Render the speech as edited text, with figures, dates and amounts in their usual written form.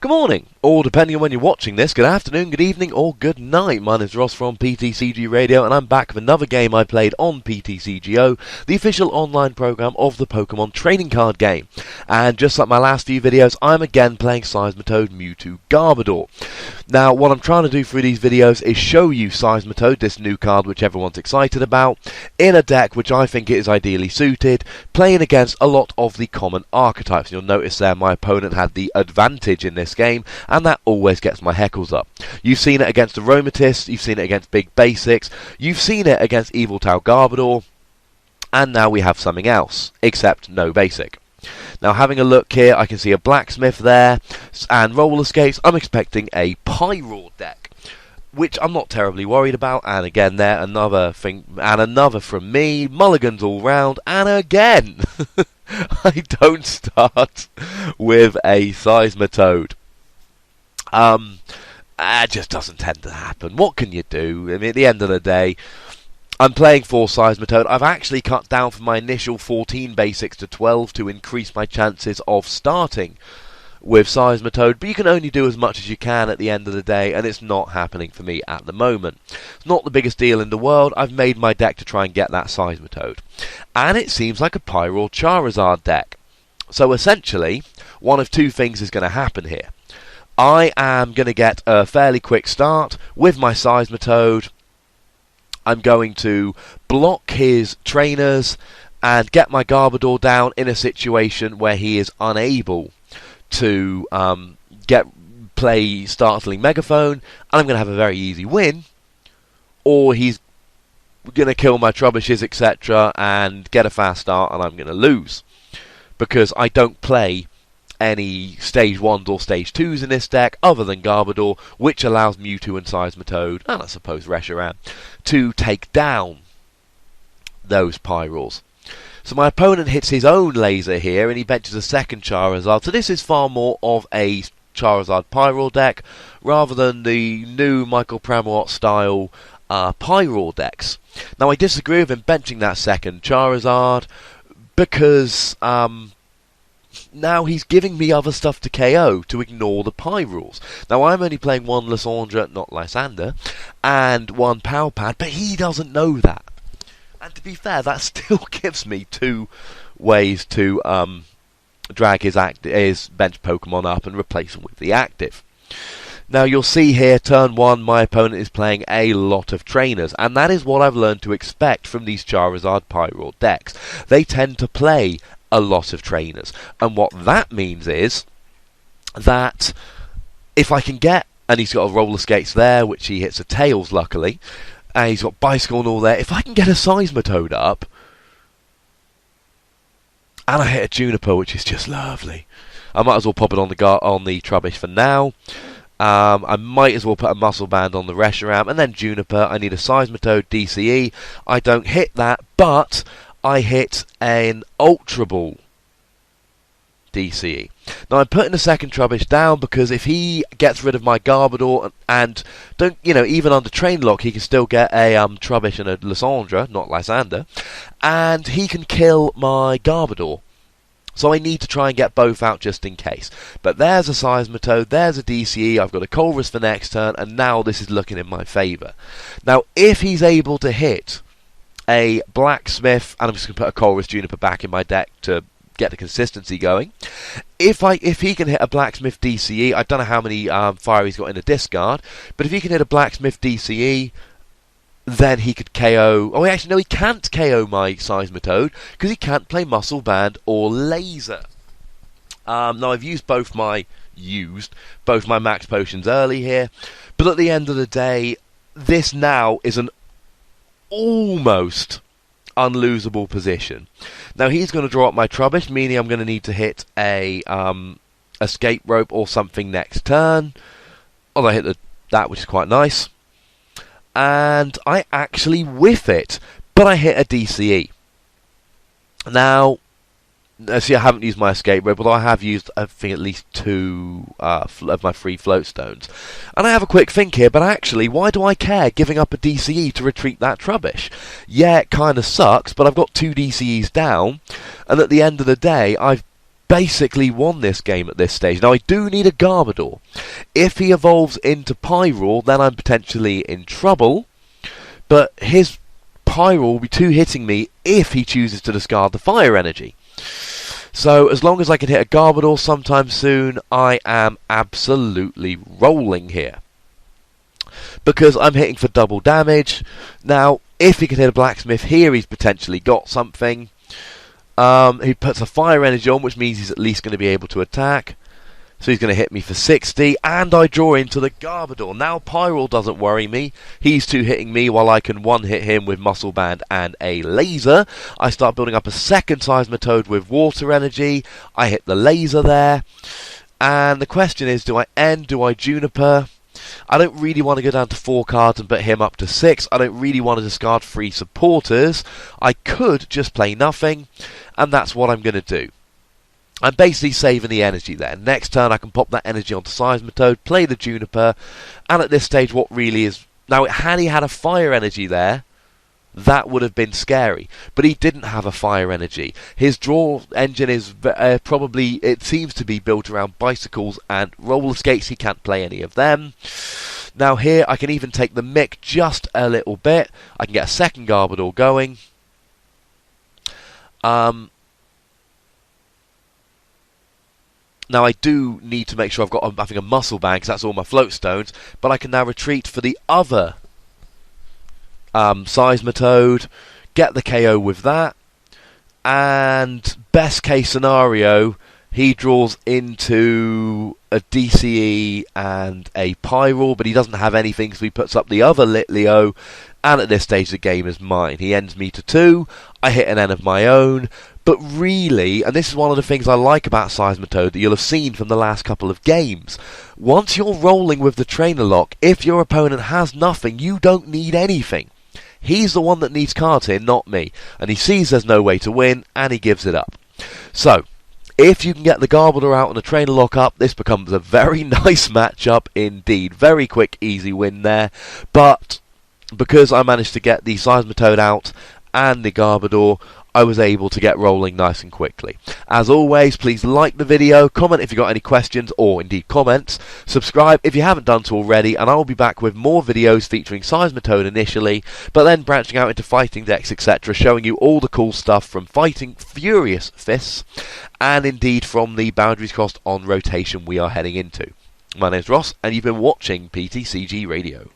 Good morning, or depending on when you're watching this, good afternoon, good evening, or good night. My name is Ross from PTCGRadio, and I'm back with another game I played on PTCGO, the official online program of the Pokemon trading card game. And just like my last few videos, I'm again playing Seismitoad, Mewtwo, Garbodor. Now, what I'm trying to do through these videos is show you Seismitoad, this new card which everyone's excited about, in a deck which I think is ideally suited, playing against a lot of the common archetypes. You'll notice there my opponent had the advantage in this game, and that always gets my heckles up. You've seen it against Aromatists, you've seen it against Big Basics, you've seen it against Eviltown Garbodor, and now we have something else, except no basic. Now, having a look here, I can see a Blacksmith there, and Roller Skates. I'm expecting a Pyroar deck, which I'm not terribly worried about. And again, there, another thing, and another from me, mulligans all round, and again, I don't start with a Seismitoad. It just doesn't tend to happen. What can you do? I mean, at the end of the day, I'm playing for Seismitoad. I've actually cut down from my initial 14 basics to 12 to increase my chances of starting with Seismitoad, but you can only do as much as you can at the end of the day, and it's not happening for me at the moment. It's not the biggest deal in the world. I've made my deck to try and get that Seismitoad, and it seems like a Pyroar Charizard deck. So essentially, one of two things is going to happen here. I am going to get a fairly quick start with my Seismitoad. I'm going to block his trainers and get my Garbodor down in a situation where he is unable to play Startling Megaphone, and I'm going to have a very easy win, or he's going to kill my Trubbishes, etc., and get a fast start, and I'm going to lose, because I don't play any Stage 1s or Stage 2s in this deck other than Garbodor, which allows Mewtwo and Seismitoad, and I suppose Reshiram, to take down those Pyroars. So my opponent hits his own laser here, and he benches a second Charizard, so this is far more of a Charizard Pyroar deck, rather than the new Michael Pramawat style Pyroar decks. Now, I disagree with him benching that second Charizard, because now he's giving me other stuff to KO to ignore the Pyroars. Now, I'm only playing one Lysandre, not Lysander, and one Power Pad, but he doesn't know that. And to be fair, that still gives me two ways to drag his bench Pokemon up and replace him with the active. Now, you'll see here, turn 1, my opponent is playing a lot of trainers, and that is what I've learned to expect from these Charizard Pyroar decks. They tend to play a lot of trainers, and what that means is that if I can get, and he's got a Roller Skates there, which he hits a Tails luckily, and he's got Bicycle and all there, if I can get a Seismitoad up, and I hit a Juniper, which is just lovely, I might as well pop it on the Trubbish for now. I might as well put a Muscle Band on the Reshiram, and then Juniper. I need a Seismitoad DCE. I don't hit that, but I hit an Ultra Ball DCE. Now, I'm putting the second Trubbish down because if he gets rid of my Garbodor and don't, even under Train Lock, he can still get a Trubbish and a Lysandre, not Lysander, and he can kill my Garbodor. So I need to try and get both out just in case. But there's a Seismitoad, there's a DCE, I've got a Colress for next turn, and now this is looking in my favour. Now, if he's able to hit a Blacksmith, and I'm just going to put a Colress Juniper back in my deck to get the consistency going. If he can hit a Blacksmith DCE, I don't know how many fire he's got in the discard, but if he can hit a Blacksmith DCE, then he could KO. Oh, actually, no, he can't KO my Seismitoad because he can't play Muscle Band or Laser. Now, I've used both my max potions early here, but at the end of the day, this now is an almost unlosable position. Now, he's going to draw up my Trubbish, meaning I'm going to need to hit a Escape Rope or something next turn. Although I hit that, which is quite nice. And I actually whiff it, but I hit a DCE. Now, see, I haven't used my Escape Rope, although I have used, I think, at least 2 of my free float stones. And I have a quick think here, but actually, why do I care giving up a DCE to retreat that Trubbish? Yeah, it kind of sucks, but I've got 2 DCEs down, and at the end of the day, I've basically won this game at this stage. Now I do need a Garbodor. If he evolves into Pyroar, then I'm potentially in trouble, but his Pyroar will be two-hitting me if he chooses to discard the Fire Energy. So as long as I can hit a Garbodor sometime soon, I am absolutely rolling here. Because I'm hitting for double damage. Now, if he can hit a Blacksmith here, he's potentially got something. He puts a Fire Energy on, which means he's at least going to be able to attack. So he's going to hit me for 60, and I draw into the Garbodor. Now Pyroar doesn't worry me. He's two-hitting me while I can one-hit him with Muscle Band and a Laser. I start building up a second Seismitoad with Water Energy. I hit the Laser there. And the question is, do I end? Do I Juniper? I don't really want to go down to 4 cards and put him up to 6. I don't really want to discard 3 supporters. I could just play nothing, and that's what I'm going to do. I'm basically saving the energy there. Next turn I can pop that energy onto Seismitoad, play the Juniper, and at this stage what really is... Now, had he had a Fire Energy there, that would have been scary. But he didn't have a Fire Energy. His draw engine is probably... It seems to be built around bicycles and roller skates. He can't play any of them. Now here I can even take the Mick just a little bit. I can get a second Garbodor going. Now I do need to make sure I've got a Muscle Band, because that's all my float stones, but I can now retreat for the other Seismitoad, get the KO with that, and best case scenario, he draws into a DCE and a Pyroar, but he doesn't have anything, so he puts up the other Litleo, and at this stage the game is mine. He ends me to 2, I hit an N of my own. But really, and this is one of the things I like about Seismitoad that you'll have seen from the last couple of games, once you're rolling with the Trainer Lock, if your opponent has nothing, you don't need anything. He's the one that needs cards here, not me. And he sees there's no way to win, and he gives it up. So, if you can get the Garbodor out and the Trainer Lock up, this becomes a very nice matchup indeed. Very quick, easy win there. But, because I managed to get the Seismitoad out and the Garbodor, I was able to get rolling nice and quickly. As always, please like the video, comment if you've got any questions or indeed comments, subscribe if you haven't done so already, and I'll be back with more videos featuring Seismitoad initially, but then branching out into fighting decks, etc., showing you all the cool stuff from fighting Furious Fists, and indeed from the Boundaries Crossed on rotation we are heading into. My name's Ross, and you've been watching PTCG Radio.